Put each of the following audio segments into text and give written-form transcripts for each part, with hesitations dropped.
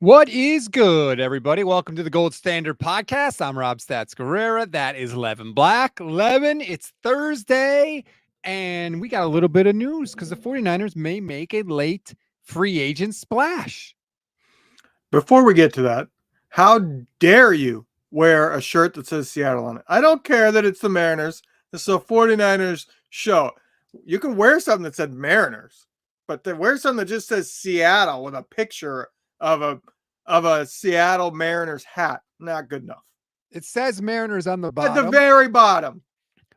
What is good, everybody? Welcome to the Gold Standard Podcast. I'm Rob Stats Guerrera. That is Levin Black. Levin, it's Thursday, and we got a little bit of news because the 49ers may make a late free agent splash. Before we get to that, how dare you wear a shirt that says Seattle on it? I don't care that it's the Mariners. This is a 49ers show. You can wear something that said Mariners, but to wear something that just says Seattle with a picture of a Seattle Mariners hat, not good enough. It says Mariners on the At bottom. the very bottom.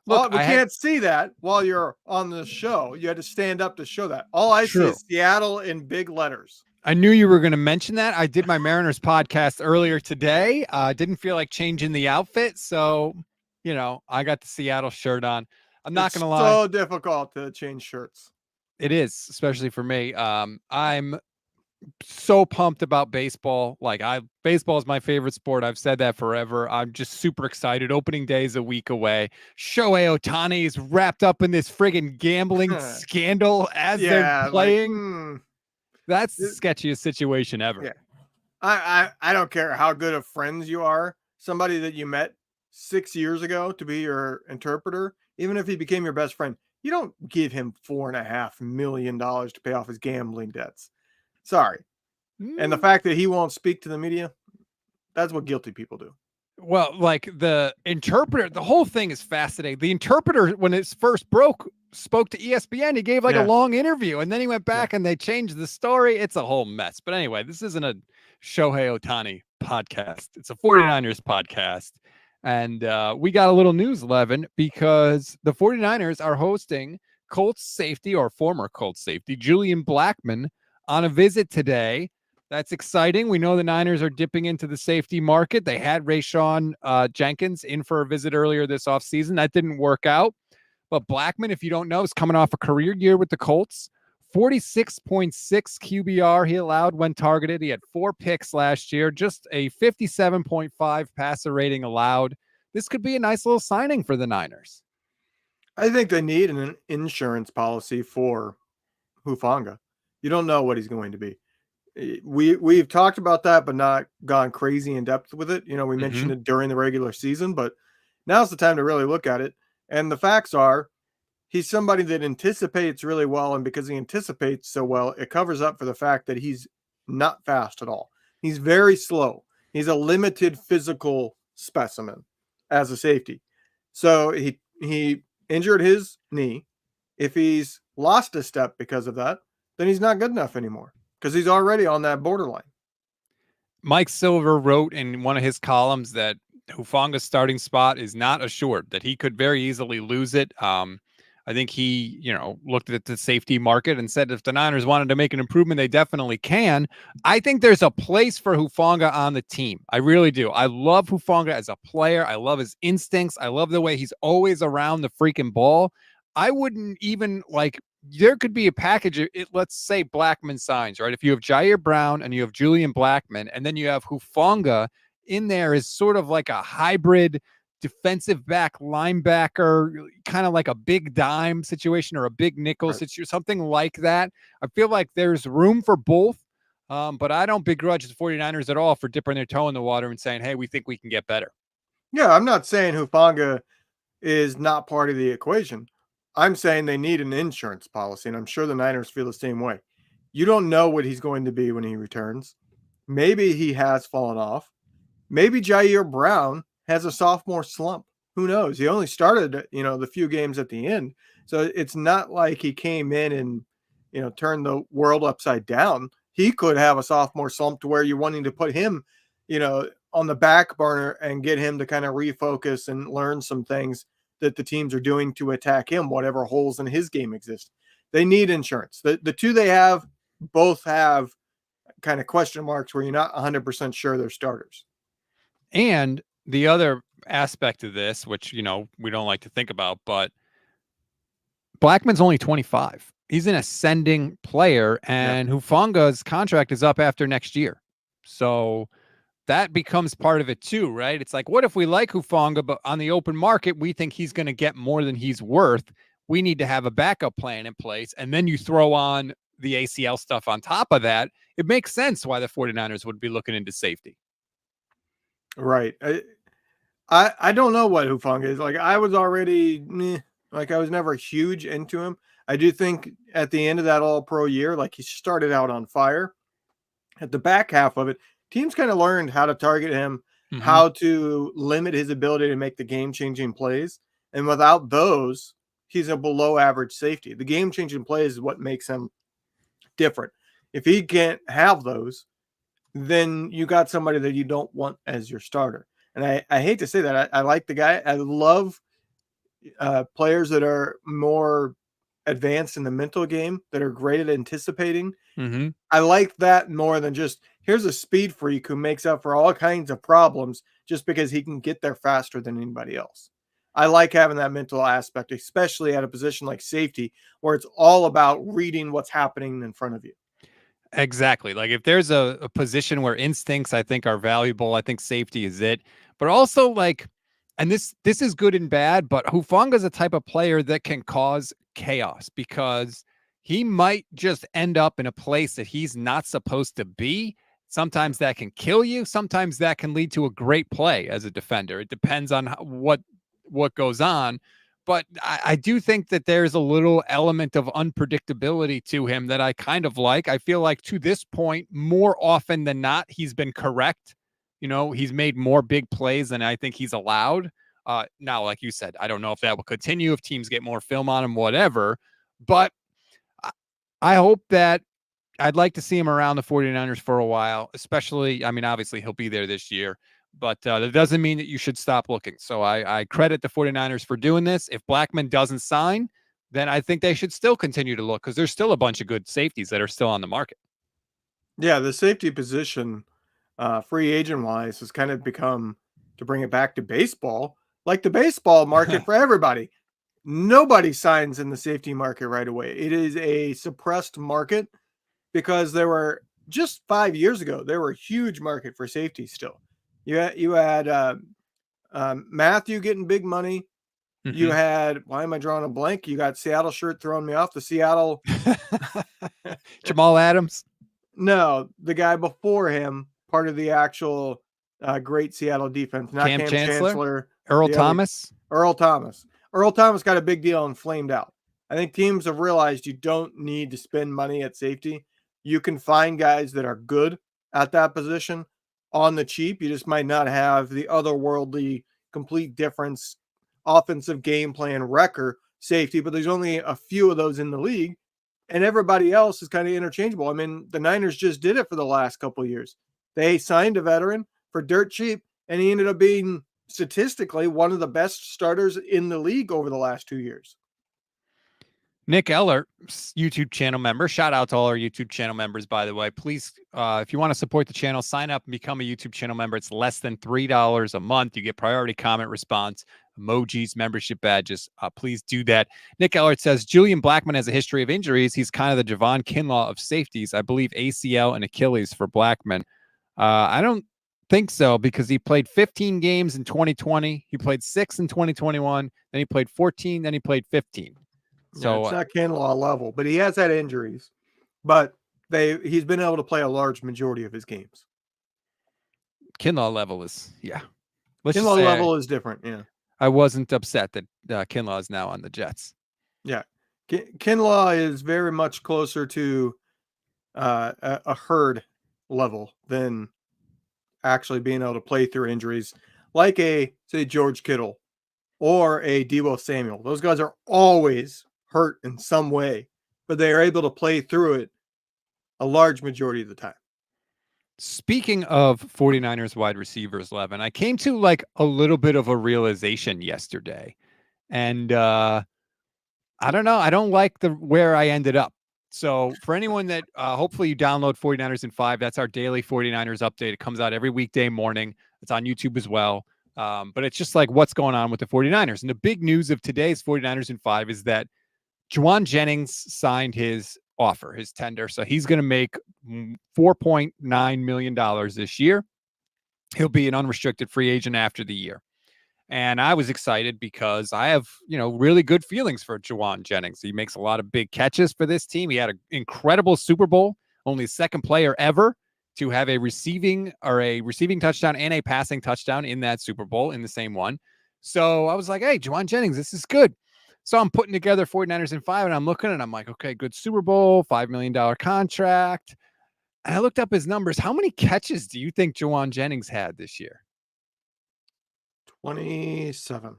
Look, We can't see that while you're on the show. You had to stand up to show that. All I see is Seattle in big letters. I knew you were going to mention that. I did my Mariners podcast earlier today. Didn't feel like changing the outfit, so I got the Seattle shirt on. I'm not going to lie. It's so difficult to change shirts. It is, especially for me. I'm so pumped about baseball. Baseball is my favorite sport. I've said that forever. I'm just super excited. Opening day is a week away. Shohei Ohtani is wrapped up in this friggin' gambling scandal as they're playing. That's the sketchiest situation ever. Yeah. I don't care how good of friends you are. Somebody that you met 6 years ago to be your interpreter, even if he became your best friend, you don't give him $4.5 million to pay off his gambling debts. Sorry. And the fact that he won't speak to the media, that's what guilty people do. Well, like the interpreter, the whole thing is fascinating. The interpreter, when it first broke, spoke to ESPN. He gave a long interview, and then he went back and they changed the story. It's a whole mess. But anyway, this isn't a Shohei Ohtani podcast. It's a 49ers podcast. And we got a little news, Levin, because the 49ers are hosting Colts safety, or former Colts safety, Julian Blackmon, on a visit today. That's exciting. We know the Niners are dipping into the safety market. They had Jauan Jennings in for a visit earlier this offseason. That didn't work out. But Blackmon, if you don't know, is coming off a career year with the Colts. 46.6 QBR he allowed when targeted. He had 4 picks last year, just a 57.5 passer rating allowed. This could be a nice little signing for the Niners. I think they need an insurance policy for Hufanga. You don't know what he's going to be. We've talked about that, but not gone crazy in depth with it. We mentioned it during the regular season, but now's the time to really look at it. And the facts are, he's somebody that anticipates really well, and because he anticipates so well, it covers up for the fact that he's not fast at all. He's very slow. He's a limited physical specimen as a safety. So he injured his knee. If he's lost a step because of that, then he's not good enough anymore, because he's already on that borderline. Mike Silver wrote in one of his columns that Hufanga's starting spot is not assured, that he could very easily lose it. I think he, looked at the safety market and said if the Niners wanted to make an improvement, they definitely can. I think there's a place for Hufanga on the team. I really do. I love Hufanga as a player. I love his instincts. I love the way he's always around the freaking ball. I wouldn't even there could be a package. Let's say Blackmon signs, right? If you have Jair Brown and you have Julian Blackmon, and then you have Hufanga in there is sort of like a hybrid defensive back linebacker, kind of like a big dime situation or a big nickel situation, something like that. I feel like there's room for both, but I don't begrudge the 49ers at all for dipping their toe in the water and saying, hey, we think we can get better. Yeah, I'm not saying Hufanga is not part of the equation. I'm saying they need an insurance policy, and I'm sure the Niners feel the same way. You don't know what he's going to be when he returns. Maybe he has fallen off. Maybe Jair Brown has a sophomore slump. Who knows? He only started, the few games at the end. So it's not like he came in and, turned the world upside down. He could have a sophomore slump to where you're wanting to put him, on the back burner and get him to kind of refocus and learn some things that the teams are doing to attack him, whatever holes in his game exist. They need insurance. The two they have both have kind of question marks where you're not 100% sure they're starters. And the other aspect of this, which, we don't like to think about, but Blackmon's only 25. He's an ascending player, and Hufanga's contract is up after next year. So that becomes part of it too, right? It's like, what if we like Hufanga, but on the open market, we think he's going to get more than he's worth? We need to have a backup plan in place. And then you throw on the ACL stuff on top of that, it makes sense why the 49ers would be looking into safety. Right. I don't know what Hufanga is. Like, I was already like, I was never huge into him. I do think at the end of that All-Pro year, like, he started out on fire. At the back half of it, teams kind of learned how to target him, how to limit his ability to make the game-changing plays. And without those, he's a below average safety. The game-changing plays is what makes him different. If he can't have those, then you got somebody that you don't want as your starter. And I hate to say that. I like the guy. I love players that are more advanced in the mental game, that are great at anticipating. I like that more than just here's a speed freak who makes up for all kinds of problems just because he can get there faster than anybody else. I like having that mental aspect, especially at a position like safety, where it's all about reading what's happening in front of you. Exactly. Like if there's a position where instincts I think are valuable, I think safety is it. But also like, and this is good and bad, but Hufanga is a type of player that can cause chaos because he might just end up in a place that he's not supposed to be. Sometimes that can kill you. Sometimes that can lead to a great play as a defender. It depends on what goes on. But I do think that there's a little element of unpredictability to him that I kind of like. I feel like to this point, more often than not, he's been correct. You know, he's made more big plays than I think he's allowed. Now, like you said, I don't know if that will continue, if teams get more film on him, whatever. But I hope that I'd like to see him around the 49ers for a while, especially, I mean, obviously he'll be there this year, but that doesn't mean that you should stop looking. So I credit the 49ers for doing this. If Blackmon doesn't sign, then I think they should still continue to look because there's still a bunch of good safeties that are still on the market. Yeah, the safety position, free agent wise, has kind of become, to bring it back to baseball, like the baseball market for everybody. Nobody signs in the safety market right away. It is a suppressed market because there were just 5 years ago, there were a huge market for safety still. You had Matthew getting big money. You had, why am I drawing a blank? You got Seattle shirt throwing me off. The Seattle, Jamal Adams. no, the guy before him, part of the actual great Seattle defense, not Cam Chancellor, Earl Thomas. Earl Thomas. Earl Thomas got a big deal and flamed out. I think teams have realized you don't need to spend money at safety. You can find guys that are good at that position on the cheap. You just might not have the otherworldly, complete difference offensive game plan wrecker safety, but there's only a few of those in the league, and everybody else is kind of interchangeable. I mean, the Niners just did it for the last couple of years. They signed a veteran for dirt cheap, and he ended up being statistically one of the best starters in the league over the last 2 years. Nick Eller, YouTube channel member. Shout out to all our YouTube channel members, by the way. Please, if you want to support the channel, sign up and become a YouTube channel member. It's less than $3 a month. You get priority comment response, emojis, membership badges. Please do that. Nick Eller says, Julian Blackmon has a history of injuries. He's kind of the Jauan Kinlaw of safeties. I believe ACL and Achilles for Blackmon. I don't think so because he played 15 games in 2020. He played 6 in 2021. Then he played 14. Then he played 15. So it's not Kinlaw level, but he has had injuries. But he's been able to play a large majority of his games. Kinlaw level is, yeah. Kinlaw level is different, yeah. I wasn't upset that Kinlaw is now on the Jets. Yeah. Kinlaw is very much closer to a herd level than actually being able to play through injuries, like say, George Kittle or a Deebo Samuel. Those guys are always hurt in some way, but they are able to play through it a large majority of the time. Speaking of 49ers wide receivers, Levin, I came to like a little bit of a realization yesterday. And I don't know. I don't like where I ended up. So for anyone that hopefully you download 49ers in 5, that's our daily 49ers update. It comes out every weekday morning. It's on YouTube as well. But it's just like what's going on with the 49ers. And the big news of today's 49ers in 5 is that Jauan signed his offer, his tender. So he's going to make $4.9 million this year. He'll be an unrestricted free agent after the year. And I was excited because I have, really good feelings for Jauan Jennings. He makes a lot of big catches for this team. He had an incredible Super Bowl, only second player ever to have a receiving touchdown and a passing touchdown in that Super Bowl in the same one. So I was like, hey, Jauan Jennings, this is good. So I'm putting together 49ers in 5, and I'm looking and I'm like, okay, good Super Bowl, $5 million contract. And I looked up his numbers. How many catches do you think Jauan Jennings had this year? 27.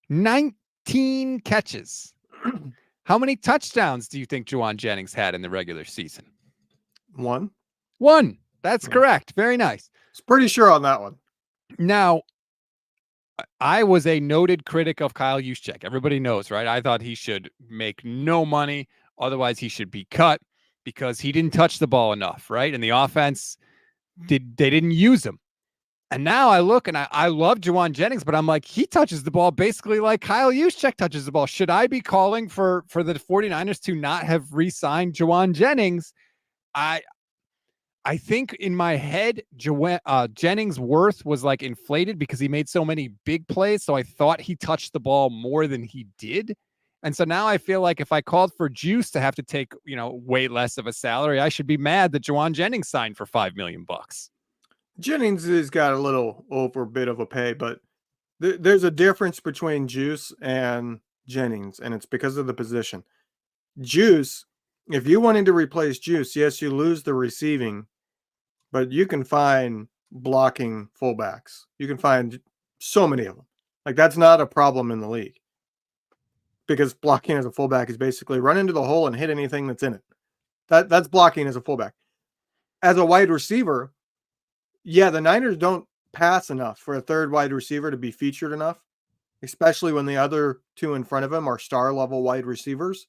19 catches. How many touchdowns do you think Jauan Jennings had in the regular season? One. That's correct. Very nice. It's pretty sure on that one. Now, I was a noted critic of Kyle Juszczyk. Everybody knows, right? I thought he should make no money. Otherwise, he should be cut because he didn't touch the ball enough, right? And the offense, they didn't use him. And now I look and I love Jauan Jennings, but I'm like, he touches the ball basically like Kyle Juszczyk touches the ball. Should I be calling for the 49ers to not have re-signed Jauan Jennings? I think in my head, Jennings' worth was like inflated because he made so many big plays. So I thought he touched the ball more than he did. And so now I feel like if I called for Juice to have to take, way less of a salary, I should be mad that Jauan Jennings signed for $5 million. Jennings has got a little over bit of a pay, but there's a difference between Juice and Jennings, and it's because of the position. Juice, if you wanted to replace Juice, yes, you lose the receiving, but you can find blocking fullbacks. You can find so many of them. Like, that's not a problem in the league because blocking as a fullback is basically run into the hole and hit anything that's in it. That's blocking as a fullback. As a wide receiver, yeah, the Niners don't pass enough for a third wide receiver to be featured enough, especially when the other two in front of him are star-level wide receivers.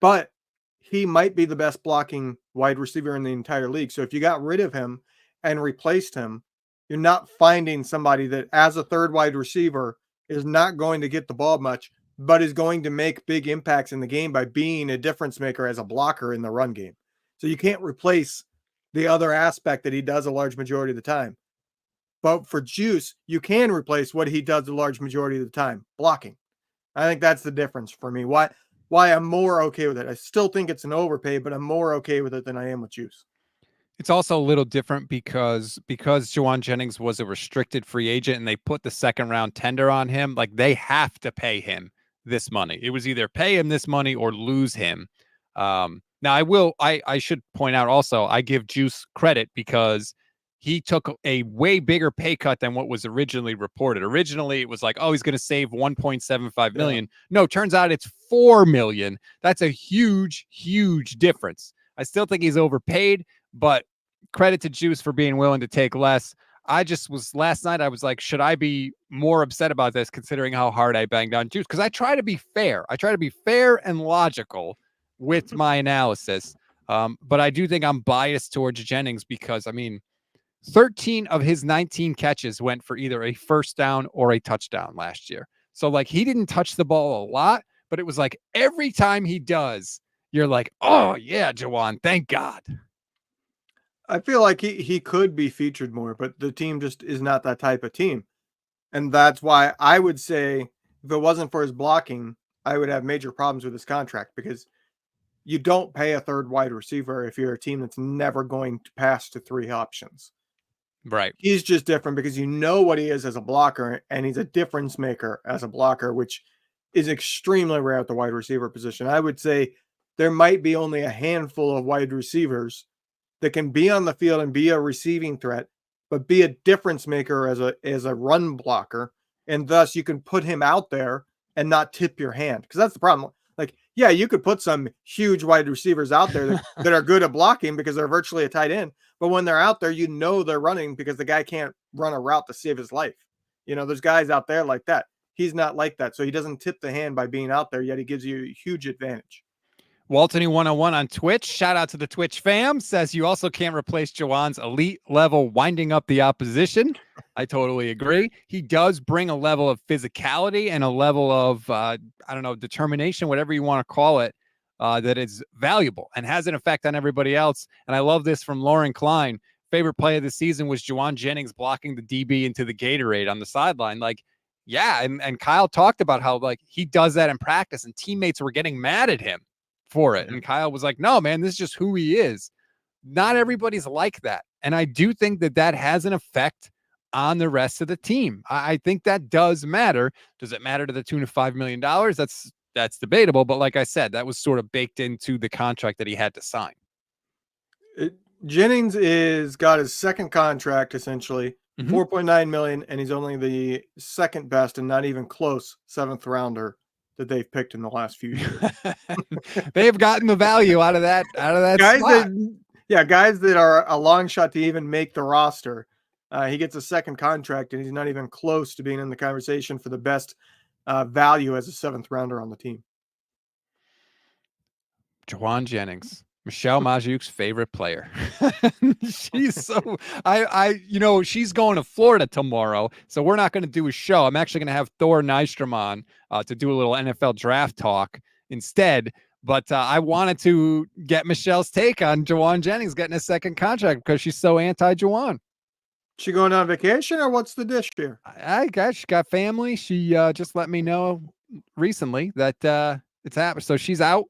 But he might be the best blocking wide receiver in the entire league. So if you got rid of him and replaced him, you're not finding somebody that, as a third wide receiver, is not going to get the ball much, but is going to make big impacts in the game by being a difference maker as a blocker in the run game. So you can't replace the other aspect that he does a large majority of the time. But for Juice, you can replace what he does a large majority of the time, blocking. I think that's the difference for me. Why I'm more okay with it. I still think it's an overpay, but I'm more okay with it than I am with Juice. It's also a little different because Jauan Jennings was a restricted free agent and they put the second round tender on him. Like, they have to pay him this money. It was either pay him this money or lose him. Now I should point out also, I give Juice credit because he took a way bigger pay cut than what was originally reported. Originally, it was like, oh, he's going to save 1.75 million. Yeah. No, turns out it's 4 million. That's a huge, huge difference. I still think he's overpaid, but credit to Juice for being willing to take less. Last night, I was like, should I be more upset about this considering how hard I banged on Juice? Because I try to be fair. I try to be fair and logical with my analysis. But I do think I'm biased towards Jennings because, 13 of his 19 catches went for either a first down or a touchdown last year. So, like, he didn't touch the ball a lot, but it was like every time he does, you're like, oh, yeah, Jauan, thank God. I feel like he could be featured more, but the team just is not that type of team. And that's why I would say if it wasn't for his blocking, I would have major problems with his contract because you don't pay a third wide receiver if you're a team that's never going to pass to 3 options. Right. He's just different because you know what he is as a blocker, and he's a difference maker as a blocker, which is extremely rare at the wide receiver position. I would say there might be only a handful of wide receivers that can be on the field and be a receiving threat, but be a difference maker as a run blocker, and thus you can put him out there and not tip your hand. Because that's the problem. Like, yeah, you could put some huge wide receivers out there that are good at blocking because they're virtually a tight end. But when they're out there, you know they're running because the guy can't run a route to save his life. There's guys out there like that. He's not like that. So he doesn't tip the hand by being out there, yet he gives you a huge advantage. Waltony101 on Twitch. Shout out to the Twitch fam. Says you also can't replace Jauan's elite level winding up the opposition. I totally agree. He does bring a level of physicality and a level of, determination, whatever you want to call it, that is valuable and has an effect on everybody else. And I love this from Lauren Klein. Favorite play of the season was Jauan Jennings blocking the DB into the Gatorade on the sideline. Like, Yeah, and Kyle talked about how like he does that in practice, and teammates were getting mad at him for it. And Kyle was like, "No, man, this is just who he is." Not everybody's like that, and I do think that has an effect on the rest of the team. I think that does matter. Does it matter to the tune of $5 million? That's debatable. But like I said, that was sort of baked into the contract that he had to sign. Jennings is got his second contract essentially, 4.9 million, and he's only the second best and not even close 7th rounder that they've picked in the last few years. They've gotten the value out of that guys spot. guys that are a long shot to even make the roster. He gets a second contract and he's not even close to being in the conversation for the best value as a 7th rounder on the team. Jauan Jennings, Michelle Majiuk's favorite player. She's so she's going to Florida tomorrow, so we're not going to do a show. I'm actually going to have Thor Nystrom on to do a little NFL draft talk instead. But I wanted to get Michelle's take on Jauan Jennings getting a second contract because she's so anti-Jauan. She going on vacation or what's the dish here? I guess she got family. She just let me know recently that it's happened. So she's out,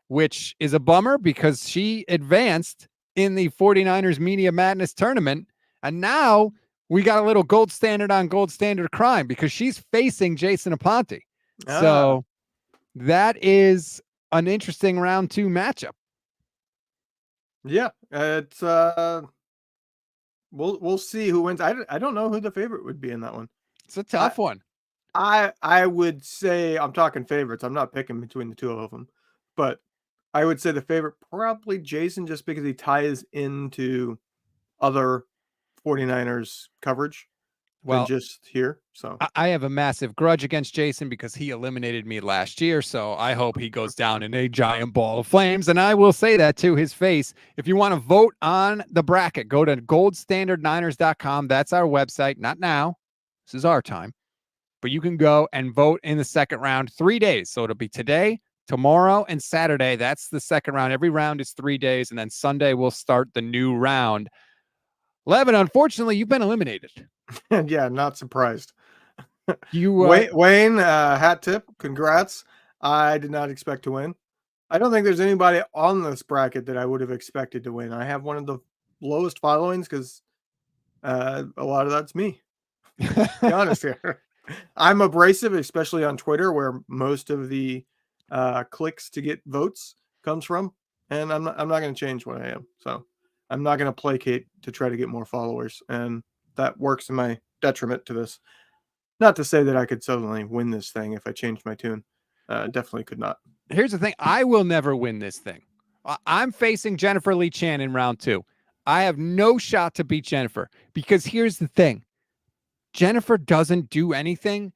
which is a bummer because she advanced in the 49ers Media Madness tournament. And now we got a little gold standard on gold standard crime because she's facing Jason Aponte. So that is an interesting round 2 matchup. Yeah, it's we'll see who wins. I don't know who the favorite would be in that one. It's a tough one. I would say I'm talking favorites. I'm not picking between the two of them, but I would say the favorite probably Jason just because he ties into other 49ers coverage than just here. So I have a massive grudge against Jason because he eliminated me last year. So I hope he goes down in a giant ball of flames. And I will say that to his face. If you want to vote on the bracket, go to goldstandardniners.com. That's our website. Not now. This is our time. But you can go and vote in the second round 3 days. So it'll be today, tomorrow, and Saturday. That's the second round. Every round is 3 days. And then Sunday we'll start the new round. Levin, unfortunately, you've been eliminated. Yeah, not surprised. You Wayne, hat tip, congrats. I did not expect to win. I don't think there's anybody on this bracket that I would have expected to win. I have one of the lowest followings because a lot of that's me. To be honest here. I'm abrasive, especially on Twitter, where most of the clicks to get votes comes from, and I'm not going to change what I am. So I'm not going to placate to try to get more followers, and that works in my detriment to this. Not to say that I could suddenly win this thing if I changed my tune. Definitely could not. Here's the thing. I will never win this thing. I'm facing Jennifer Lee Chan in round 2. I have no shot to beat Jennifer because here's the thing. Jennifer doesn't do anything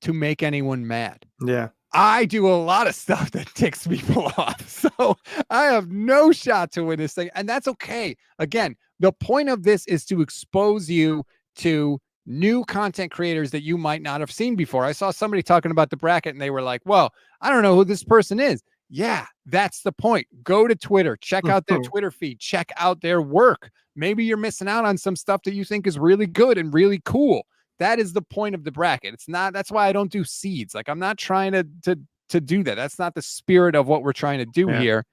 to make anyone mad. Yeah. I do a lot of stuff that ticks people off. So I have no shot to win this thing. And that's okay. Again, the point of this is to expose you to new content creators that you might not have seen before. I saw somebody talking about the bracket and they were like, well, I don't know who this person is. Yeah, that's the point. Go to Twitter, check out their Twitter feed, check out their work. Maybe you're missing out on some stuff that you think is really good and really cool. That is the point of the bracket. It's not, that's why I don't do seeds. Like I'm not trying to do that. That's not the spirit of what we're trying to do here.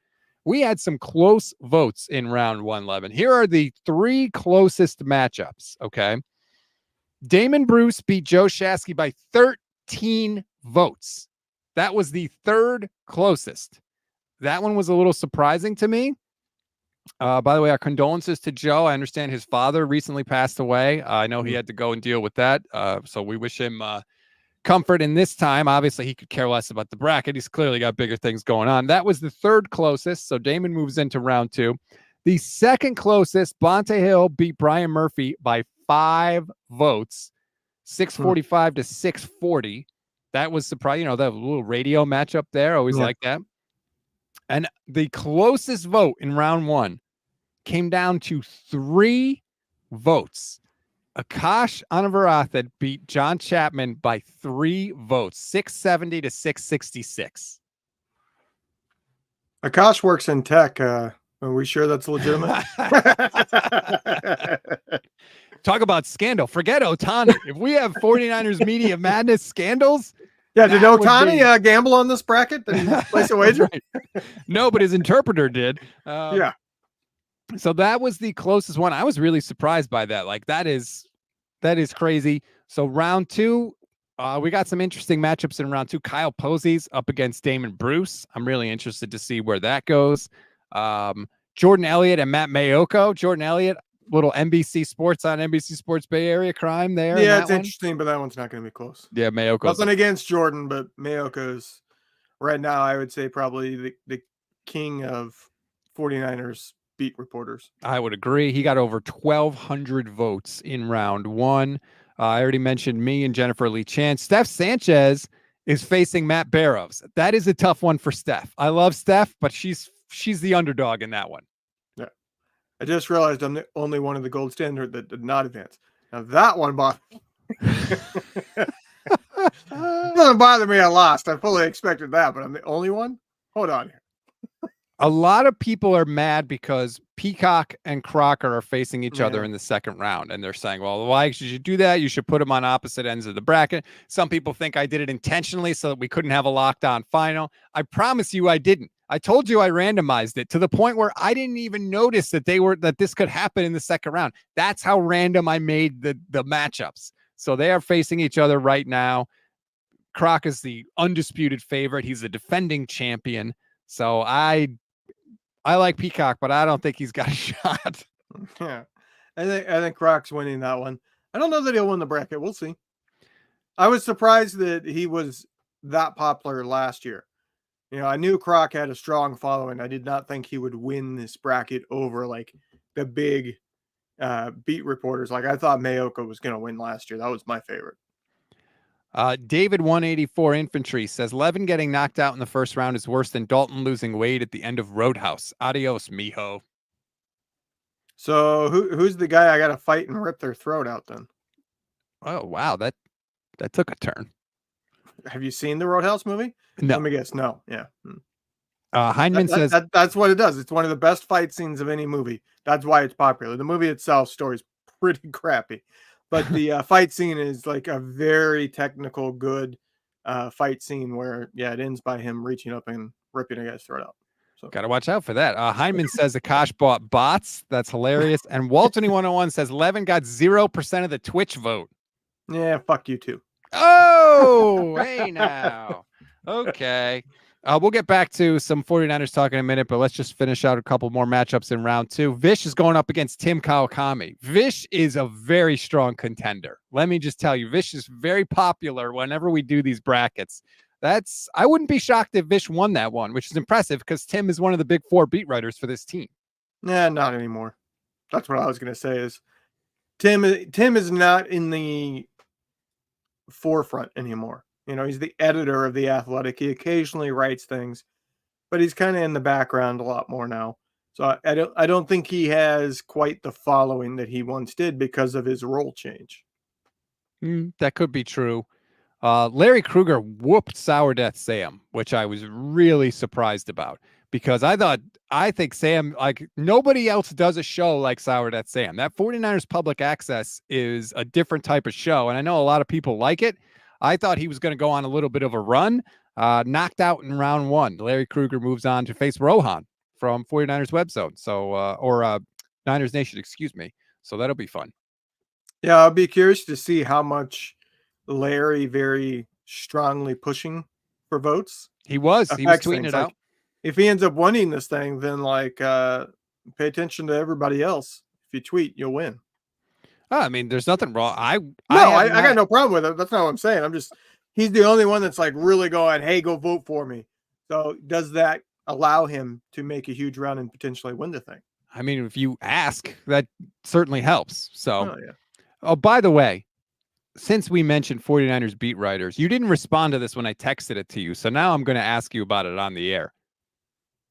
We had some close votes in round 1, Levin. Here are the 3 closest matchups. Okay. Damon Bruce beat Joe Shasky by 13 votes. That was the 3rd closest. That one was a little surprising to me. By the way, our condolences to Joe. I understand his father recently passed away. I know he had to go and deal with that. So we wish him comfort in this time. Obviously, he could care less about the bracket. He's clearly got bigger things going on. That was the 3rd closest. So Damon moves into round 2. The 2nd closest, Bonte Hill beat Brian Murphy by 5 votes, 645 to 640. That was surprising. That little radio matchup there. Always like that. And the closest vote in round 1 came down to 3 votes. Akash Anavarathan beat John Chapman by 3 votes, 670 to 666. Akash works in tech. Are we sure that's legitimate? Talk about scandal. Forget Ohtani. If we have 49ers media madness scandals. Yeah, did Ohtani gamble on this bracket? Did he place a wager? Right. No, but his interpreter did. Yeah. So that was the closest one. I was really surprised by that. Like that is crazy. So round 2, we got some interesting matchups in round 2. Kyle Posey's up against Damon Bruce. I'm really interested to see where that goes. Jordan Elliott and Matt Mayoko. Jordan Elliott, little NBC Sports on NBC Sports Bay Area crime there. Yeah, it's interesting, but that one's not going to be close. Yeah, Mayoko. Nothing against Jordan, but Mayoko's right now, I would say, probably the king of 49ers beat reporters. I would agree. He got over 1,200 votes in round 1. I already mentioned me and Jennifer Lee Chan. Steph Sanchez is facing Matt Barrows. That is a tough one for Steph. I love Steph, but she's the underdog in that one. Yeah. I just realized I'm the only one of the gold standard that did not advance. Now that one bothered doesn't bother me I lost. I fully expected that, but I'm the only one? Hold on here. A lot of people are mad because Peacock and Crocker are facing each other in the second round. And they're saying, well, why should you do that? You should put them on opposite ends of the bracket. Some people think I did it intentionally so that we couldn't have a lockdown final. I promise you I didn't. I told you I randomized it to the point where I didn't even notice that this could happen in the second round. That's how random I made the matchups. So they are facing each other right now. Croc is the undisputed favorite. He's the defending champion. So I like Peacock, but I don't think he's got a shot. Yeah. I think Croc's winning that one. I don't know that he'll win the bracket. We'll see. I was surprised that he was that popular last year. You know, I knew Croc had a strong following. I did not think he would win this bracket over like the big beat reporters. Like I thought Mayoko was going to win last year. That was my favorite. David 184 Infantry says Levin getting knocked out in the first round is worse than Dalton losing weight at the end of Roadhouse. Adios, mijo. So who's the guy I got to fight and rip their throat out then? Oh, wow. That took a turn. Have you seen the Roadhouse movie? No. Let me guess. No. Yeah. Heinman says that's what it does. It's one of the best fight scenes of any movie. That's why it's popular. The movie itself, story's pretty crappy. But the fight scene is like a very technical, good fight scene where, it ends by him reaching up and ripping a guy's throat out. So got to watch out for that. Heinman says Akash bought bots. That's hilarious. And Waltony101 says Levin got 0% of the Twitch vote. Yeah, fuck you too. Oh, hey now. Okay. We'll get back to some 49ers talk in a minute, but let's just finish out a couple more matchups in round 2. Vish is going up against Tim Kawakami. Vish is a very strong contender. Let me just tell you, Vish is very popular whenever we do these brackets. I wouldn't be shocked if Vish won that one, which is impressive because Tim is one of the big 4 beat writers for this team. Nah, not anymore. That's what I was going to say is Tim is not in the forefront anymore. You know, he's the editor of The Athletic. He occasionally writes things, but he's kind of in the background a lot more now. So I don't think he has quite the following that he once did because of his role change. That could be true. Larry Krueger whooped Sour Death Sam, which I was really surprised about because I think Sam, like nobody else does a show like Sour Death Sam. That 49ers Public Access is a different type of show. And I know a lot of people like it. I thought he was going to go on a little bit of a run, knocked out in round 1. Larry Krueger moves on to face Rohan from 49ers Web Zone. So, Niners Nation, excuse me. So that'll be fun. Yeah, I'll be curious to see how much Larry very strongly pushing for votes. He was tweeting it out. If he ends up winning this thing, then pay attention to everybody else. If you tweet, you'll win. I mean, there's nothing wrong. I got no problem with it. That's not what I'm saying. He's the only one that's like really going, hey, go vote for me. So does that allow him to make a huge run and potentially win the thing? I mean, if you ask, that certainly helps. So, yeah. Oh, by the way, since we mentioned 49ers beat writers, you didn't respond to this when I texted it to you. So now I'm going to ask you about it on the air.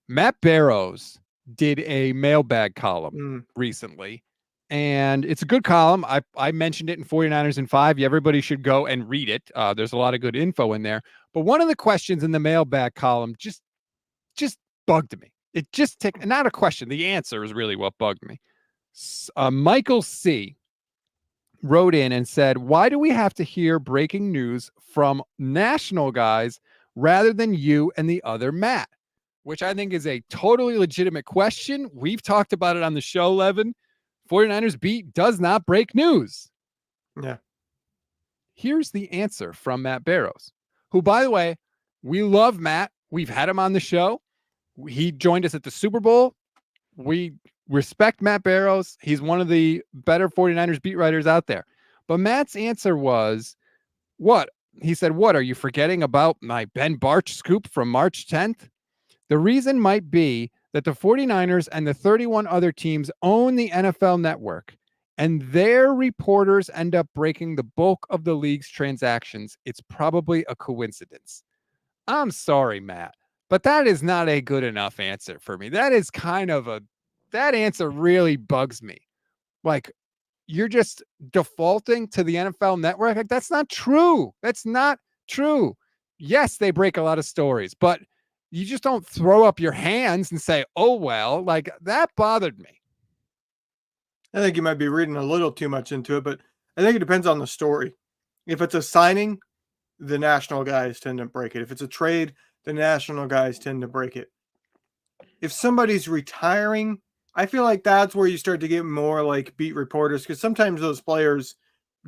Matt Barrows did a mailbag column recently. And it's a good column. I mentioned it in 49ers in 5. Everybody should go and read it. There's a lot of good info in there. But one of the questions in the mailbag column just bugged me. It just not a question. The answer is really what bugged me. Michael C. wrote in and said, "Why do we have to hear breaking news from national guys rather than you and the other Matt?" Which I think is a totally legitimate question. We've talked about it on the show, Levin. 49ers Beat does not break news. Yeah. Here's the answer from Matt Barrows, who, by the way, we love Matt. We've had him on the show. He joined us at the Super Bowl. We respect Matt Barrows. He's one of the better 49ers beat writers out there. But Matt's answer was, what? He said, "What, are you forgetting about my Ben Barch scoop from March 10th? The reason might be that the 49ers and the 31 other teams own the NFL network, and their reporters end up breaking the bulk of the league's transactions. It's probably a coincidence." I'm sorry, Matt, but that is not a good enough answer for me. That is that answer really bugs me. Like, you're just defaulting to the NFL network. Like, that's not true. That's not true. Yes, they break a lot of stories, but you just don't throw up your hands and say, "Oh, well," like that bothered me. I think you might be reading a little too much into it, but I think it depends on the story. If it's a signing, the national guys tend to break it. If it's a trade, the national guys tend to break it. If somebody's retiring, I feel like that's where you start to get more like beat reporters, because sometimes those players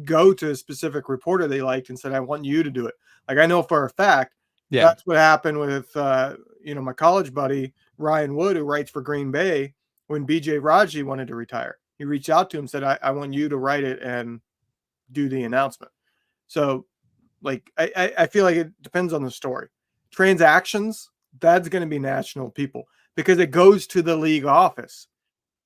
go to a specific reporter they liked and said, "I want you to do it." Like, I know for a fact Yeah. that's what happened with my college buddy Ryan Wood, who writes for Green Bay. When BJ Raji wanted to retire, he reached out to him, said, I want you to write it and do the announcement. So, like, I feel like it depends on the story. Transactions, that's going to be national people, because it goes to the league office.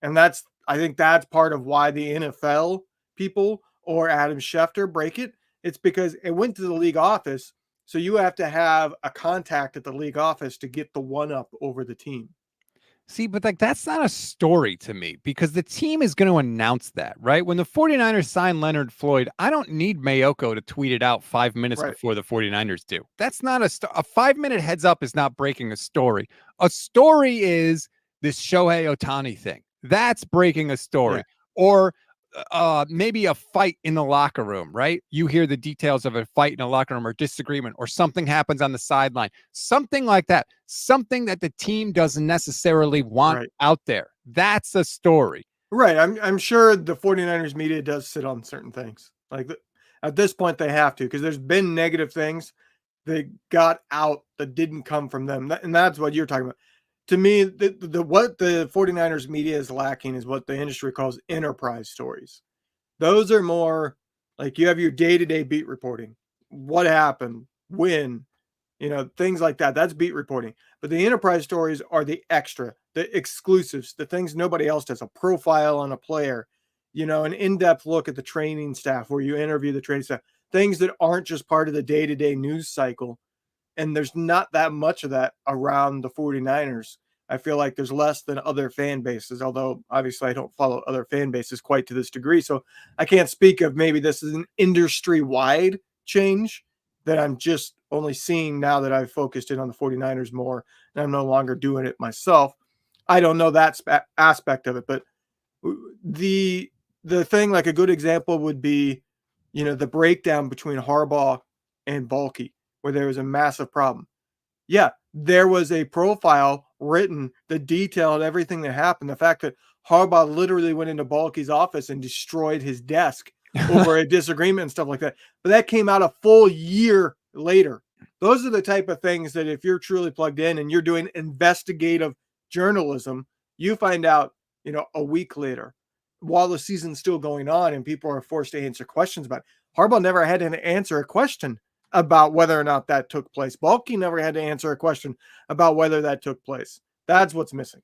And I think that's part of why the NFL people or Adam Schefter break it. It's because it went to the league office. So you have to have a contact at the league office to get the one up over the team. See, but like that's not a story to me because the team is going to announce that, right? When the 49ers sign Leonard Floyd, I don't need Mayoko to tweet it out 5 minutes Right. before the 49ers do. That's not a 5 minute heads up is not breaking a story. A story is this Shohei Otani thing. That's breaking a story. Yeah. Or maybe a fight in the locker room, right? You hear the details of a fight in a locker room or disagreement, or something happens on the sideline, something like that, something that the team doesn't necessarily want Right. out there. That's a story. Right. I'm sure the 49ers media does sit on certain things. Like, at this point, they have to, because there's been negative things that got out that didn't come from them. And that's what you're talking about. To me, what the 49ers media is lacking is what the industry calls enterprise stories. Those are more like, you have your day-to-day beat reporting. What happened? When? Things like that. That's beat reporting. But the enterprise stories are the extra, the exclusives, the things nobody else does. A profile on a player, an in-depth look at the training staff where you interview the training staff, things that aren't just part of the day-to-day news cycle. And there's not that much of that around the 49ers. I feel like there's less than other fan bases, although obviously I don't follow other fan bases quite to this degree. So I can't speak of, maybe this is an industry-wide change that I'm just only seeing now that I've focused in on the 49ers more and I'm no longer doing it myself. I don't know that aspect of it, but the thing, like a good example would be, the breakdown between Harbaugh and Balky, where there was a massive problem. Yeah, there was a profile written that detailed everything that happened. The fact that Harbaugh literally went into Balky's office and destroyed his desk over a disagreement and stuff like that. But that came out a full year later. Those are the type of things that, if you're truly plugged in and you're doing investigative journalism, you find out, a week later, while the season's still going on and people are forced to answer questions about it. Harbaugh never had to answer a question about whether or not that took place. Balky never had to answer a question about whether that took place. That's what's missing.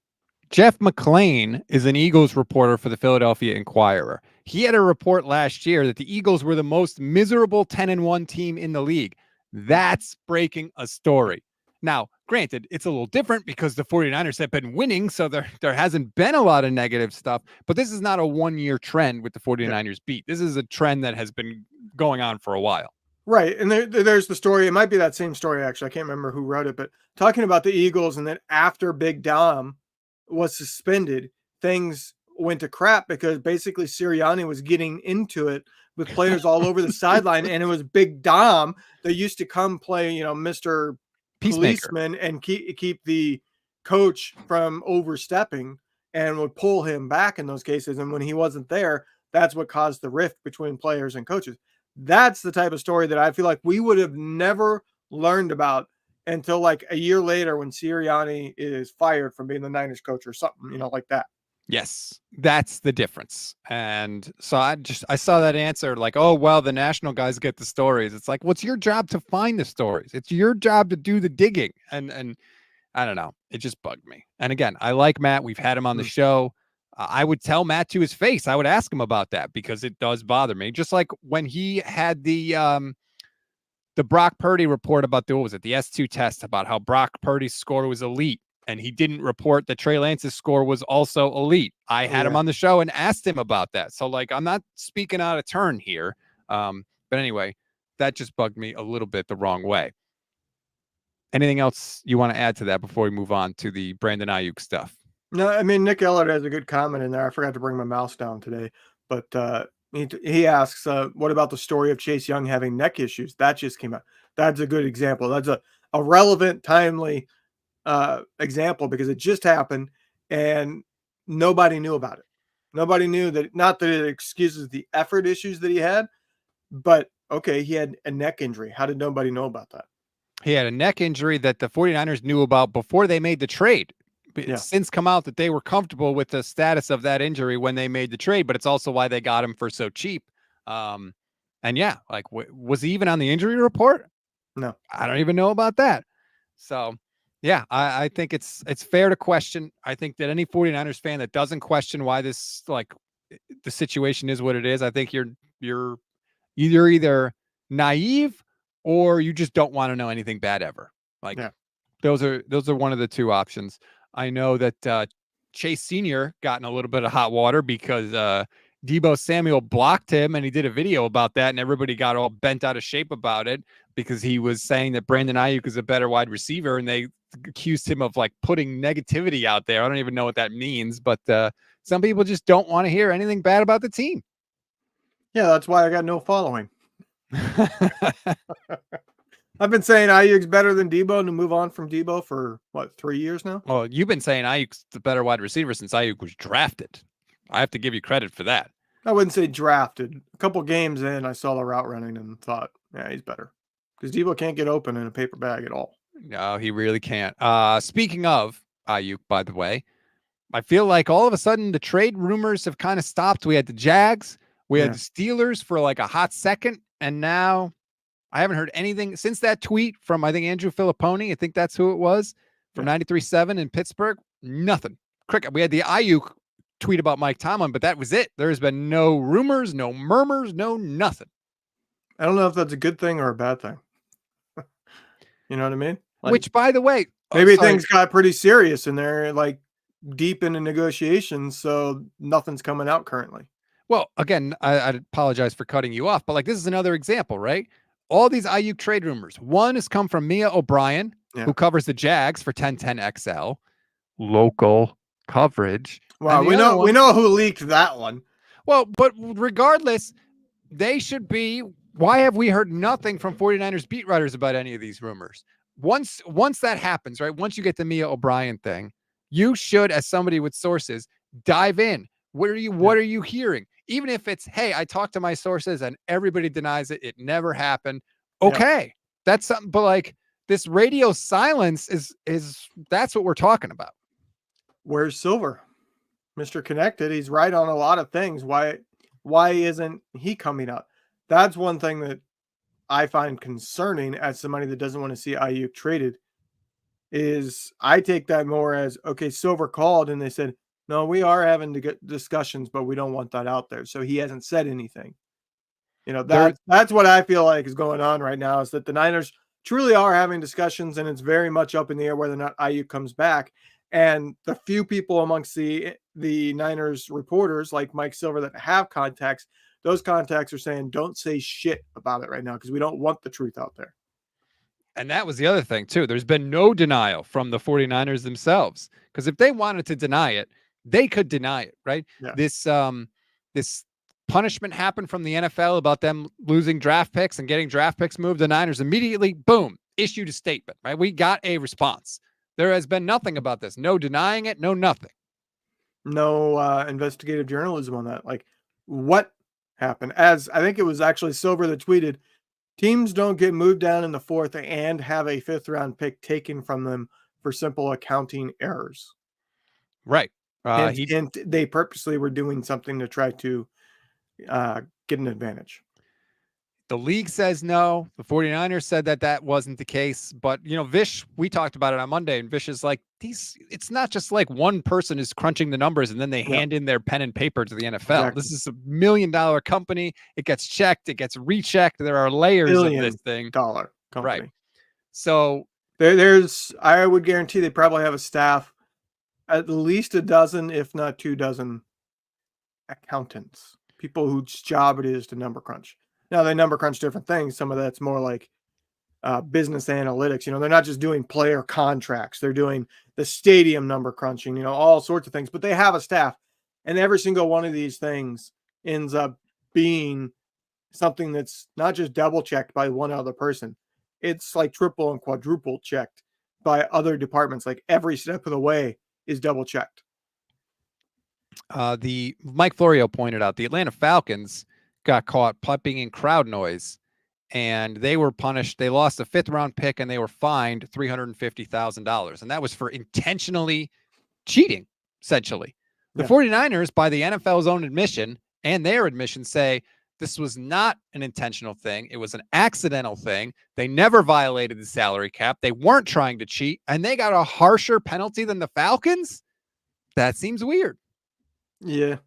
Jeff McClain is an Eagles reporter for the Philadelphia Inquirer. He had a report last year that the Eagles were the most miserable 10-1 team in the league. That's breaking a story. Now, granted, it's a little different because the 49ers have been winning, so there hasn't been a lot of negative stuff, but this is not a one-year trend with the 49ers beat. This is a trend that has been going on for a while. Right. And there's the story. It might be that same story, actually. I can't remember who wrote it, but talking about the Eagles, and then after Big Dom was suspended, things went to crap because basically Sirianni was getting into it with players all over the sideline, and it was Big Dom that used to come play, Mr. Peacemaker. Policeman and keep the coach from overstepping and would pull him back in those cases. And when he wasn't there, that's what caused the rift between players and coaches. That's the type of story that I feel like we would have never learned about until like a year later when Sirianni is fired from being the Niners coach or something, like that. Yes, that's the difference. And so I saw that answer like, oh, well, the national guys get the stories. It's like, what's your job to find the stories? It's your job to do the digging. And I don't know. It just bugged me. And again, I like Matt. We've had him on the show. I would tell Matt to his face. I would ask him about that because it does bother me. Just like when he had the Brock Purdy report about the S2 test about how Brock Purdy's score was elite, and he didn't report that Trey Lance's score was also elite. I had him on the show and asked him about that. So like, I'm not speaking out of turn here. But anyway, that just bugged me a little bit the wrong way. Anything else you want to add to that before we move on to the Brandon Aiyuk stuff? No, I mean, Nick Ellard has a good comment in there. I forgot to bring my mouse down today, but he asks, what about the story of Chase Young having neck issues? That just came out. That's a good example. That's a relevant, timely example because it just happened and nobody knew about it. Nobody knew that, not that it excuses the effort issues that he had, but okay, he had a neck injury. How did nobody know about that? He had a neck injury that the 49ers knew about before they made the trade. It's since come out that they were comfortable with the status of that injury when they made the trade, but it's also why they got him for so cheap. And yeah, like, was he even on the injury report? No, I don't even know about that. So yeah, I think it's fair to question. I think that any 49ers fan that doesn't question why this, like, the situation is what it is, I think you're either naive or you just don't want to know anything bad ever. Like, those are one of the two options. I know that Chase Sr. got in a little bit of hot water because Deebo Samuel blocked him, and he did a video about that, and everybody got all bent out of shape about it because he was saying that Brandon Aiyuk is a better wide receiver, and they accused him of like putting negativity out there. I don't even know what that means, but some people just don't want to hear anything bad about the team. Yeah, that's why I got no following. I've been saying Aiyuk's better than Deebo and to move on from Deebo for, 3 years now? Well, you've been saying Aiyuk's the better wide receiver since Aiyuk was drafted. I have to give you credit for that. I wouldn't say drafted. A couple games in, I saw the route running and thought, yeah, he's better. Because Deebo can't get open in a paper bag at all. No, he really can't. Speaking of Aiyuk, by the way, I feel like all of a sudden the trade rumors have kind of stopped. We had the Jags, we had the Steelers for like a hot second, and now I haven't heard anything since that tweet from, I think, Andrew Filipponi. I think that's who it was, from 93.7 in Pittsburgh. Nothing. Cricket. We had the Aiyuk tweet about Mike Tomlin, but that was it. There's been no rumors, no murmurs, no nothing. I don't know if that's a good thing or a bad thing. You know what I mean? Like, which, by the way, maybe things got pretty serious in there, like deep into negotiations, so nothing's coming out currently. Well, again, I apologize for cutting you off, but like, this is another example, right? All these Aiyuk trade rumors. One has come from Mia O'Brien, who covers the Jags for 1010XL, local coverage. Wow, we know who leaked that one. Well, but regardless, they should be. Why have we heard nothing from 49ers beat writers about any of these rumors? Once that happens, right? Once you get the Mia O'Brien thing, you should, as somebody with sources, dive in. What are you hearing? Even if it's, hey, I talked to my sources and everybody denies it, it never happened. Okay, that's something. But like, this radio silence is that's what we're talking about. Where's Silver, Mr. Connected? He's right on a lot of things. Why isn't he coming up? That's one thing that I find concerning as somebody that doesn't want to see Aiyuk traded. Is I take that more as, okay, Silver called and they said, no, we are having to get discussions, but we don't want that out there. So he hasn't said anything. That's what I feel like is going on right now, is that the Niners truly are having discussions, and it's very much up in the air whether or not Aiyuk comes back. And the few people amongst the Niners reporters like Mike Silver that have contacts, those contacts are saying, don't say shit about it right now because we don't want the truth out there. And that was the other thing, too. There's been no denial from the 49ers themselves, because if they wanted to deny it, they could deny it, right? Yeah. This punishment happened from the NFL about them losing draft picks and getting draft picks moved, the Niners immediately, boom, issued a statement, right? We got a response. There has been nothing about this. No denying it, no nothing. No investigative journalism on that. Like, what happened? As I think it was actually Silver that tweeted, teams don't get moved down in the fourth and have a fifth-round pick taken from them for simple accounting errors. Right. Hint, they purposely were doing something to try to get an advantage. The league says no. The 49ers said that wasn't the case. But, Vish, we talked about it on Monday, and Vish is like, it's not just like one person is crunching the numbers and then they hand in their pen and paper to the NFL. Exactly. This is $1 million company. It gets checked. It gets rechecked. There are layers of this thing. $1 company. Right. So I would guarantee they probably have a staff, at least a dozen, if not 2 dozen accountants, people whose job it is to number crunch. Now, they number crunch different things. Some of that's more like business analytics. They're not just doing player contracts. They're doing the stadium number crunching, all sorts of things. But they have a staff. And every single one of these things ends up being something that's not just double checked by one other person. It's like triple and quadruple checked by other departments. Like every step of the way is double checked. The Mike Florio pointed out the Atlanta Falcons got caught piping in crowd noise, and they were punished. They lost a 5th-round pick, and they were fined $350,000. And that was for intentionally cheating, essentially. The 49ers, by the NFL's own admission and their admission, say this was not an intentional thing. It was an accidental thing. They never violated the salary cap. They weren't trying to cheat, and they got a harsher penalty than the Falcons? That seems weird. Yeah.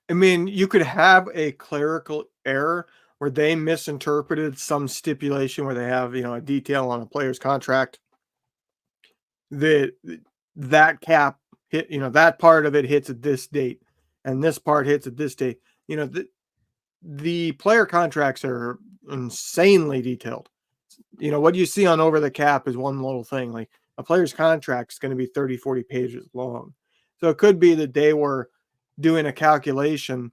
You could have a clerical error where they misinterpreted some stipulation where they have, a detail on a player's contract that cap hit, that part of it hits at this date and this part hits at this date. The player contracts are insanely detailed. What you see on over the cap is one little thing. Like a player's contract is going to be 30, 40 pages long. So it could be that they were doing a calculation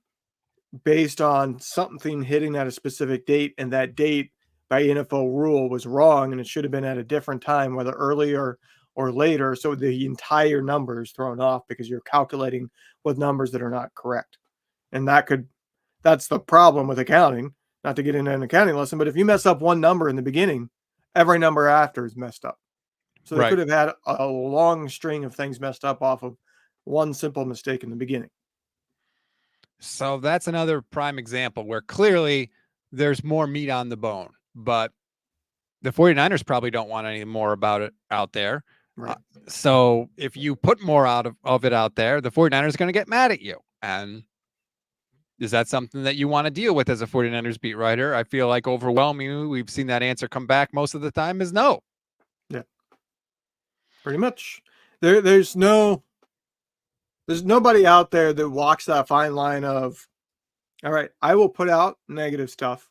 based on something hitting at a specific date, and that date by NFL rule was wrong, and it should have been at a different time, whether earlier or later. So the entire number is thrown off because you're calculating with numbers that are not correct. And that's the problem with accounting, not to get into an accounting lesson, but if you mess up one number in the beginning, every number after is messed up. So they could have had a long string of things messed up off of one simple mistake in the beginning. So that's another prime example where clearly there's more meat on the bone, but the 49ers probably don't want any more about it out there. Right. So if you put more out of it out there, the 49ers are going to get mad at you. And is that something that you want to deal with as a 49ers beat writer? I feel like overwhelmingly we've seen that answer come back most of the time is no. Yeah. Pretty much. There's nobody out there that walks that fine line of, all right, I will put out negative stuff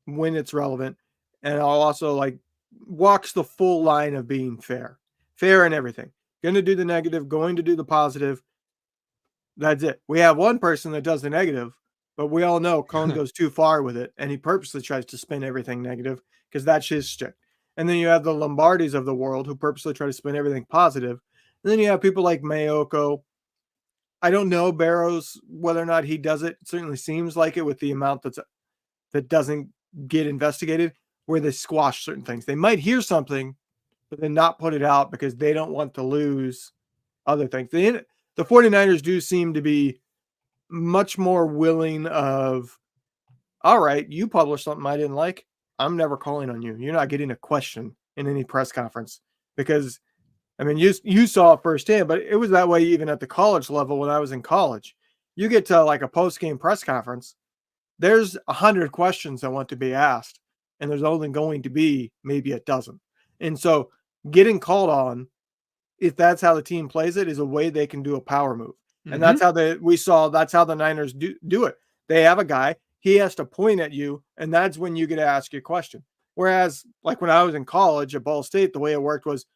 when it's relevant. And I'll also walks the full line of being fair in everything. Going to do the negative, going to do the positive. That's it. We have one person that does the negative, but we all know Cohn goes too far with it. And he purposely tries to spin everything negative because that's his shtick. And then you have the Lombardis of the world who purposely try to spin everything positive. And then you have people like Mayoko. I don't know Barrows, whether or not he does it. It certainly seems like it with the amount that doesn't get investigated, where they squash certain things. They might hear something, but then not put it out because they don't want to lose other things. The 49ers do seem to be much more willing of, all right, you published something I didn't like. I'm never calling on you. You're not getting a question in any press conference because you saw it firsthand, but it was that way even at the college level when I was in college. You get to a post-game press conference, there's 100 questions that want to be asked, and there's only going to be maybe a dozen. And so getting called on, if that's how the team plays it, is a way they can do a power move. And that's how that's how the Niners do it. They have a guy, he has to point at you, and that's when you get to ask your question. Whereas when I was in college at Ball State, the way it worked was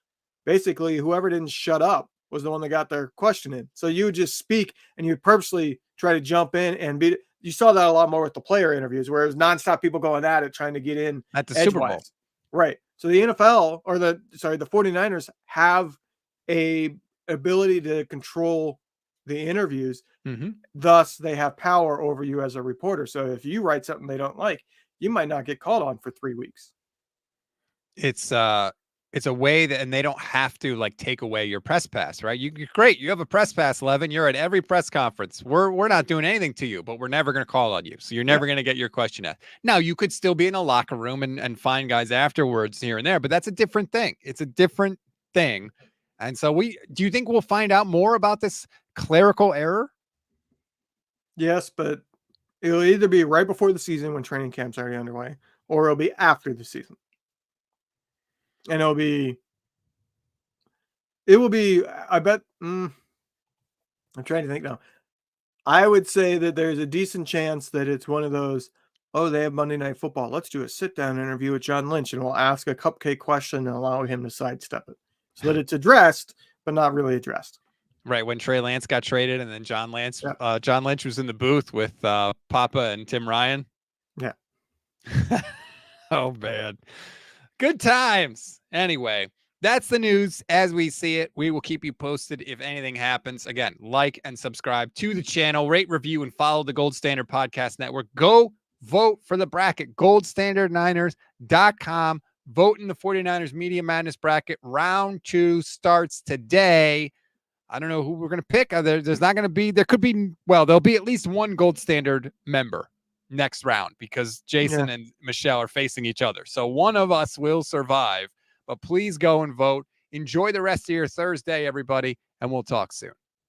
basically whoever didn't shut up was the one that got their question in. So you would just speak and you purposely try to jump in and beat it. you saw that a lot more with the player interviews, where it was nonstop people going at it, trying to get in At the Super Bowl. edgewise. Right. So the NFL or the 49ers have a ability to control the interviews. Mm-hmm. Thus, they have power over you as a reporter. So if you write something they don't like, you might not get called on for 3 weeks. It's a way that, and they don't have to like take away your press pass, right? You're great. You have a press pass, Levin. You're at every press conference. We're not doing anything to you, but we're never going to call on you. So you're never going to get your question asked. Now you could still be in a locker room and find guys afterwards here and there, but that's a different thing. It's a different thing. And so do you think we'll find out more about this clerical error? Yes, but it'll either be right before the season when training camp's already underway, or it'll be after the season. And it will be, I bet, I'm trying to think now. I would say that there's a decent chance that it's one of those, oh, they have Monday Night Football. Let's do a sit-down interview with John Lynch, and we'll ask a cupcake question and allow him to sidestep it so that it's addressed, but not really addressed. Right, when Trey Lance got traded, and then John Lynch was in the booth with Papa and Tim Ryan. Yeah. Oh, man. Good times. Anyway, that's the news as we see it. We will keep you posted if anything happens. Again, like and subscribe to the channel, rate, review, and follow the Gold Standard Podcast Network. Go vote for the bracket, goldstandardniners.com. Vote in the 49ers Media Madness bracket. Round 2 starts today. I don't know who we're going to pick. There's not going to be, there'll be at least one Gold Standard member next round because Jason and Michelle are facing each other. So one of us will survive, but please go and vote. Enjoy the rest of your Thursday, everybody, and we'll talk soon.